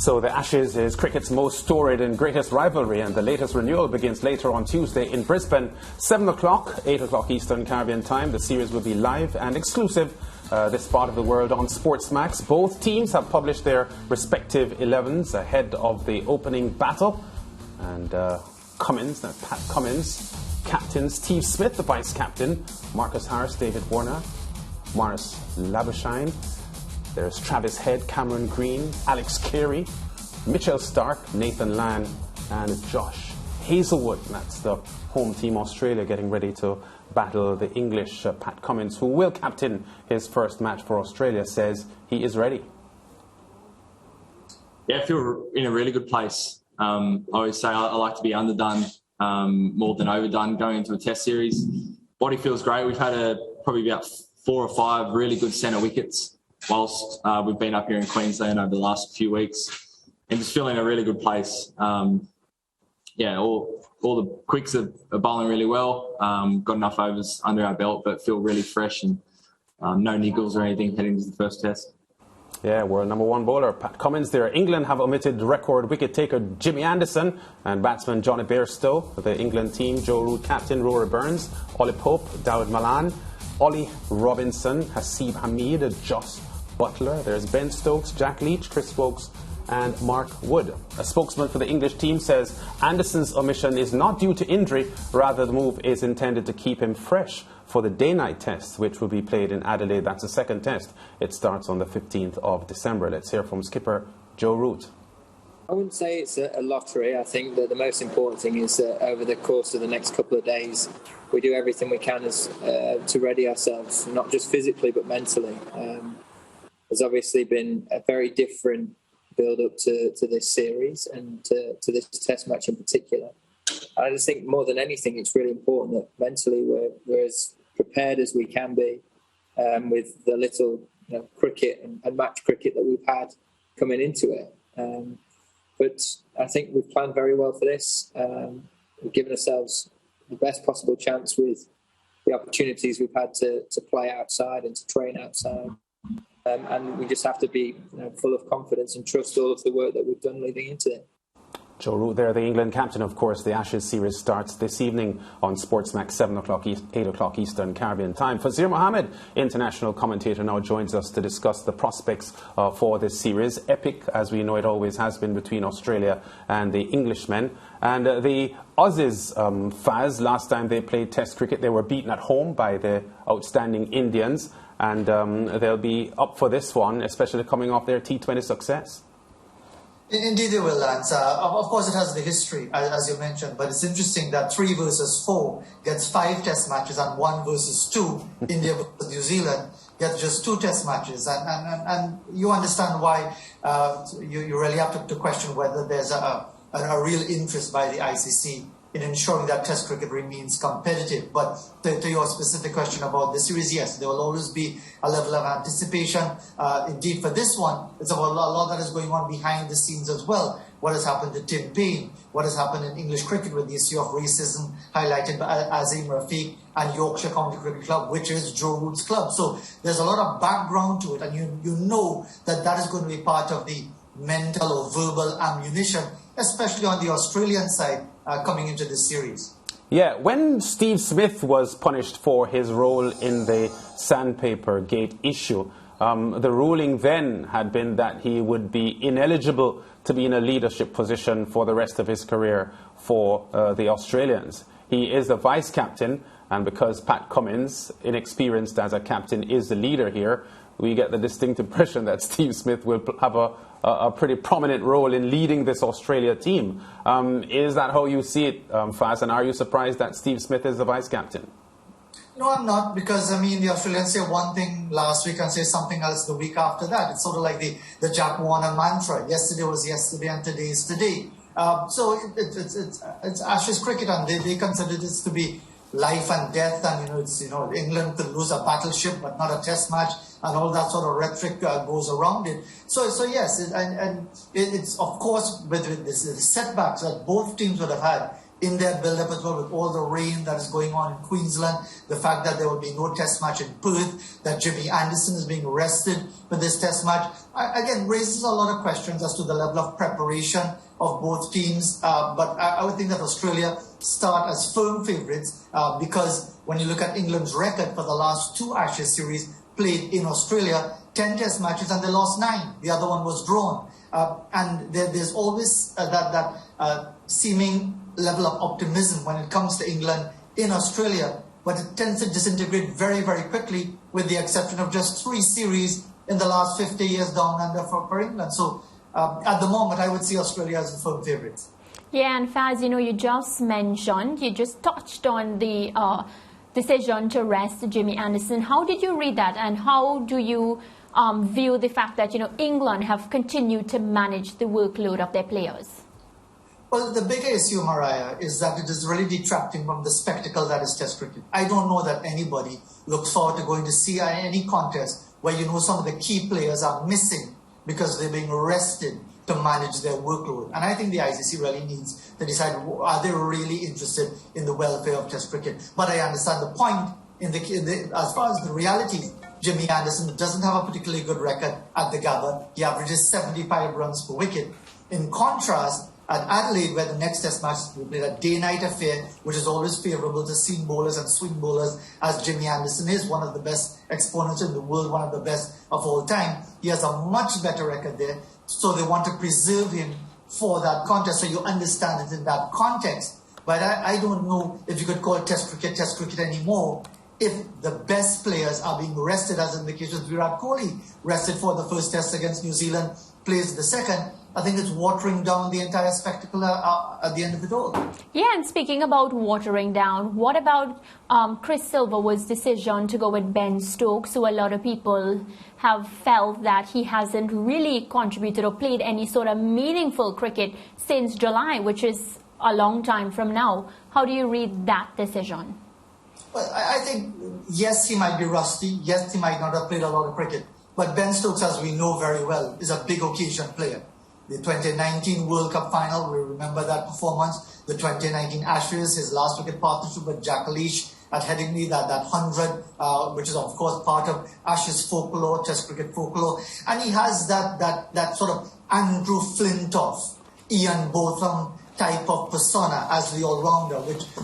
So the Ashes is cricket's most storied and greatest rivalry, and the latest renewal begins later on Tuesday in Brisbane, 7 o'clock, 8 o'clock Eastern Caribbean time. The series will be live and exclusive this part of the world on SportsMax. Both teams have published their respective 11s ahead of the opening battle. And Pat Cummins, captain, Steve Smith, the vice-captain, Marcus Harris, David Warner, Morris Labuschagne. There's Travis Head, Cameron Green, Alex Carey, Mitchell Starc, Nathan Lyon, and Josh Hazelwood. That's the home team, Australia, getting ready to battle the English. Pat Cummins, who will captain his first match for Australia, says he is ready. Yeah, I feel in a really good place. I always say I like to be underdone more than overdone going into a test series. Body feels great. We've had probably about 4 or 5 really good centre wickets whilst we've been up here in Queensland over the last few weeks, and just feeling in a really good place. All the quicks are bowling really well. Got enough overs under our belt, but feel really fresh and no niggles or anything heading to the first test. Yeah, world number 1 bowler Pat Cummins there. England have omitted record wicket taker Jimmy Anderson and batsman Johnny Bairstow. The England team, Joe Root captain, Rory Burns, Ollie Pope, Dawid Malan, Ollie Robinson, Hasib Hamid, Joss Butler. There's Ben Stokes, Jack Leach, Chris Stokes, and Mark Wood. A spokesman for the English team says Anderson's omission is not due to injury. Rather, the move is intended to keep him fresh for the day-night test, which will be played in Adelaide. That's the second test. It starts on the 15th of December. Let's hear from skipper Joe Root. I wouldn't say it's a lottery. I think that the most important thing is that over the course of the next couple of days, we do everything we can to ready ourselves, not just physically but mentally. There's obviously been a very different build-up to this series and to this test match in particular. And I just think more than anything, it's really important that mentally we're as prepared as we can be with the little cricket and match cricket that we've had coming into it. But I think we've planned very well for this. We've given ourselves the best possible chance with the opportunities we've had to play outside and to train outside. And we just have to be full of confidence and trust all of the work that we've done leading into it. Joe Root there, the England captain, of course. The Ashes series starts this evening on SportsMax, 7 o'clock, 8 o'clock Eastern Caribbean time. Fazeer Mohammed, international commentator, now joins us to discuss the prospects for this series. Epic, as we know it always has been, between Australia and the Englishmen. And the Aussies, Faz, last time they played Test cricket, they were beaten at home by the outstanding Indians. And they'll be up for this one, especially coming off their T20 success. Indeed they will, Lance. Of course it has the history, as you mentioned, but it's interesting that 3 versus 4 gets 5 test matches and 1 versus 2, India versus New Zealand gets just 2 test matches. And you understand why you really have to question whether there's a real interest by the ICC in ensuring that Test cricket remains competitive. But to your specific question about the series, yes, there will always be a level of anticipation. Indeed, for this one, it's about a lot that is going on behind the scenes as well. What has happened to Tim Paine, what has happened in English cricket with the issue of racism highlighted by Azim Rafiq and Yorkshire County Cricket Club, which is Joe Root's club. So there's a lot of background to it, and you know that is going to be part of the mental or verbal ammunition, especially on the Australian side, coming into this series. Yeah, when Steve Smith was punished for his role in the Sandpaper Gate issue, the ruling then had been that he would be ineligible to be in a leadership position for the rest of his career for the Australians. He is the vice-captain, and because Pat Cummins, inexperienced as a captain, is the leader here, we get the distinct impression that Steve Smith will have a pretty prominent role in leading this Australia team. Is that how you see it, Faz? And are you surprised that Steve Smith is the vice-captain? No, I'm not, because, the Australians say one thing last week and say something else the week after that. It's sort of like the Jack Warner mantra. Yesterday was yesterday and today is today. So it's Ashes cricket, and they consider this to be life and death, and England could lose a battleship but not a test match, and all that sort of rhetoric goes around it. So yes, and it's of course with the setbacks that both teams would have had in their build-up as well, with all the rain that is going on in Queensland, the fact that there will be no test match in Perth, that Jimmy Anderson is being rested for this test match, again, raises a lot of questions as to the level of preparation of both teams. But I would think that Australia start as firm favourites because when you look at England's record for the last 2 Ashes series played in Australia, 10 test matches and they lost 9. The other one was drawn. And there's always that seeming level of optimism when it comes to England in Australia, but it tends to disintegrate very, very quickly, with the exception of just 3 series in the last 50 years down under for England. So at the moment, I would see Australia as a firm favourite. Yeah, and Faz, you just touched on the decision to rest Jimmy Anderson. How did you read that, and how do you view the fact that England have continued to manage the workload of their players? Well, the bigger issue, Mariah, is that it is really detracting from the spectacle that is Test cricket. I don't know that anybody looks forward to going to see any contest where some of the key players are missing because they're being rested to manage their workload. And I think the ICC really needs to decide, are they really interested in the welfare of Test cricket? But I understand the point as far as the reality. Jimmy Anderson doesn't have a particularly good record at the Gabba. He averages 75 runs per wicket. In contrast, at Adelaide, where the next test match will be a day-night affair, which is always favourable to seam bowlers and swing bowlers, as Jimmy Anderson is one of the best exponents in the world, one of the best of all time. He has a much better record there, so they want to preserve him for that contest, so you understand it in that context. But I don't know if you could call Test cricket anymore if the best players are being rested, as in the case of Virat Kohli, rested for the first test against New Zealand, plays the second. I think it's watering down the entire spectacle at the end of it all. Yeah, and speaking about watering down, what about Chris Silverwood's decision to go with Ben Stokes, who a lot of people have felt that he hasn't really contributed or played any sort of meaningful cricket since July, which is a long time from now. How do you read that decision? Well, I think, yes, he might be rusty. Yes, he might not have played a lot of cricket. But Ben Stokes, as we know very well, is a big occasion player. The 2019 World Cup final, we remember that performance. The 2019 Ashes, his last wicket partnership with Jack Leach at Headingley, that 100, which is of course part of Ashes folklore, Test cricket folklore. And he has that sort of Andrew Flintoff, Ian Botham type of persona as the all-rounder,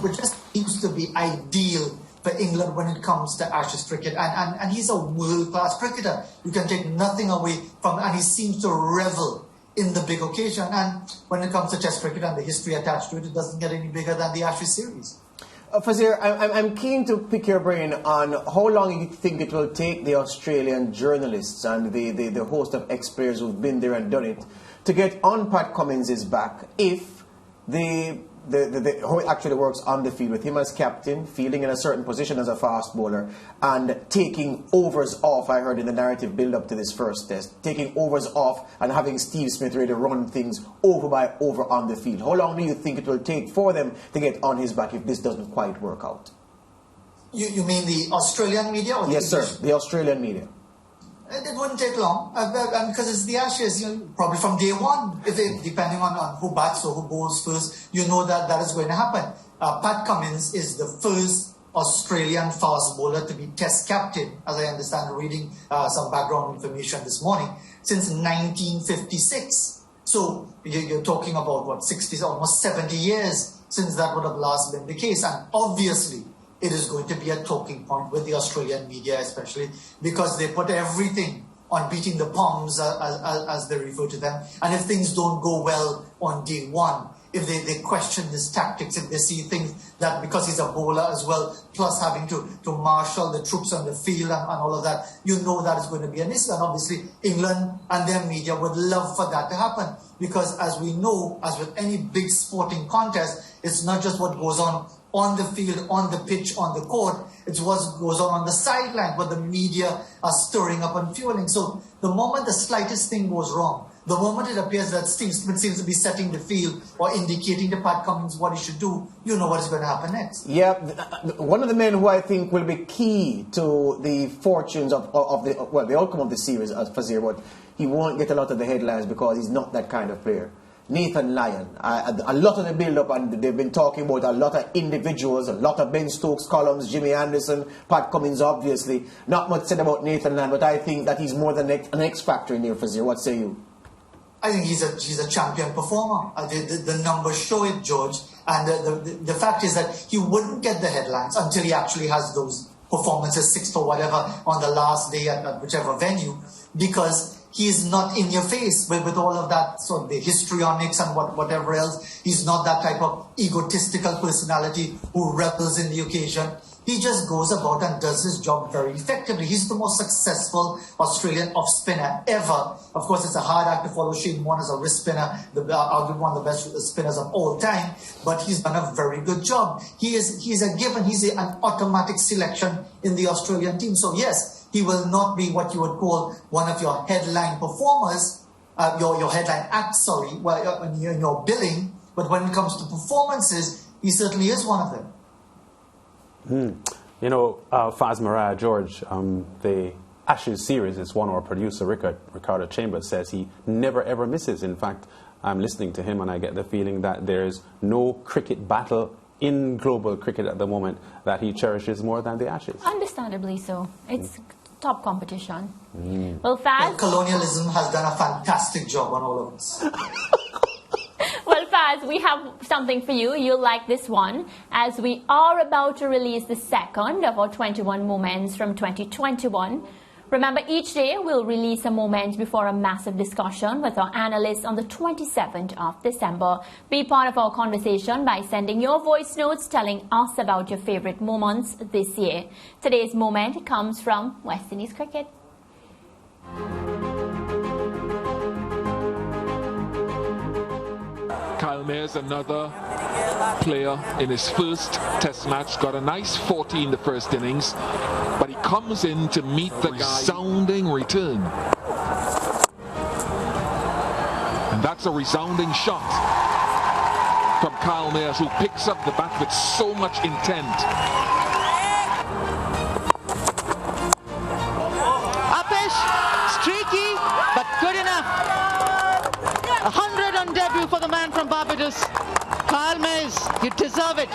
which just seems to be ideal for England when it comes to Ashes cricket. And he's a world-class cricketer. You can take nothing away from, and he seems to revel in the big occasion. And when it comes to Test cricket and the history attached to it, it doesn't get any bigger than the Ashes series. Fazeer, I'm keen to pick your brain on how long you think it will take the Australian journalists and the host of ex-players who've been there and done it to get on Pat Cummins' back if how it actually works on the field, with him as captain, fielding in a certain position as a fast bowler, and taking overs off. I heard in the narrative build up to this first test, taking overs off and having Steve Smith ready to run things over by over on the field. How long do you think it will take for them to get on his back if this doesn't quite work out? You mean the Australian media? Or yes, sir, the Australian media. It wouldn't take long, because it's the Ashes, probably from day one, depending on who bats or who bowls first, that is going to happen. Pat Cummins is the first Australian fast bowler to be Test captain, as I understand, reading some background information this morning, since 1956. So you're talking about, almost 70 years since that would have last been the case. And obviously, it is going to be a talking point with the Australian media, especially because they put everything on beating the Poms, as they refer to them. And if things don't go well on day one, if they question his tactics, if they see things that because he's a bowler as well, plus having to marshal the troops on the field and all of that, that is going to be an issue. And obviously, England and their media would love for that to happen. Because as we know, as with any big sporting contest, it's not just what goes on the field, on the pitch, on the court. It's what goes on the sideline, what the media are stirring up and fueling. So the moment the slightest thing goes wrong, the moment it appears that Steve Smith seems to be setting the field or indicating to Pat Cummins what he should do, what is going to happen next. Yeah, one of the men who I think will be key to the fortunes of the outcome of the series, as Fazeer, but he won't get a lot of the headlines because he's not that kind of player. Nathan Lyon. A lot of the build-up, and they've been talking about a lot of individuals, a lot of Ben Stokes columns, Jimmy Anderson, Pat Cummins, obviously. Not much said about Nathan Lyon, but I think that he's more than an X factor in here, Fazeer. What say you? I think he's a champion performer. The numbers show it, George. And the fact is that he wouldn't get the headlines until he actually has those performances, 6 or whatever, on the last day at whichever venue, because he is not in your face with all of that sort of the histrionics and whatever else. He's not that type of egotistical personality who revels in the occasion. He just goes about and does his job very effectively. He's the most successful Australian off-spinner ever. Of course, it's a hard act to follow. Shane Warne is a wrist spinner, arguably one of the best spinners of all time, but he's done a very good job. He's an automatic selection in the Australian team. So yes, he will not be what you would call one of your headline performers, your headline act, in your billing, but when it comes to performances, he certainly is one of them. You know, Faz Mariah, George, the Ashes series is one. Our producer, Ricardo Chambers, says he never ever misses. In fact, I'm listening to him and I get the feeling that there's no cricket battle in global cricket at the moment that he cherishes more than the Ashes. Understandably so. It's top competition. Well, Faz... Colonialism has done a fantastic job on all of us. Well, Faz, we have something for you. You'll like this one, as we are about to release the second of our 21 moments from 2021. Remember, each day we'll release a moment before a massive discussion with our analysts on the 27th of December. Be part of our conversation by sending your voice notes telling us about your favorite moments this year. Today's moment comes from West Indies cricket. Kyle Mayers, another player in his first test match, got a nice 40 in the first innings, but he comes in to meet the resounding return. And that's a resounding shot from Kyle Mayers, who picks up the bat with so much intent. Upish, streaky, but good enough. 100 on debut for the man from Barbados. Kyle Mayers, you deserve it.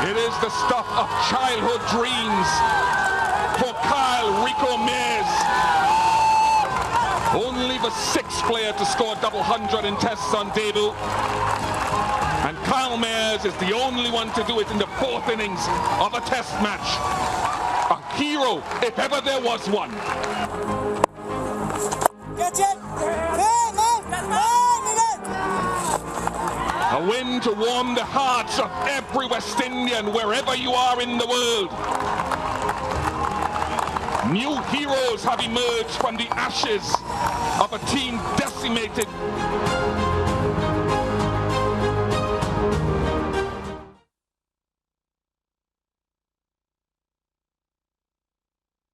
It is the stuff of childhood dreams for Kyle Rico Mayers. Only the 6th player to score double 100 in tests on debut. And Kyle Mayers is the only one to do it in the 4th innings of a test match. A hero, if ever there was one. A win to warm the hearts of every West Indian wherever you are in the world. New heroes have emerged from the ashes of a team decimated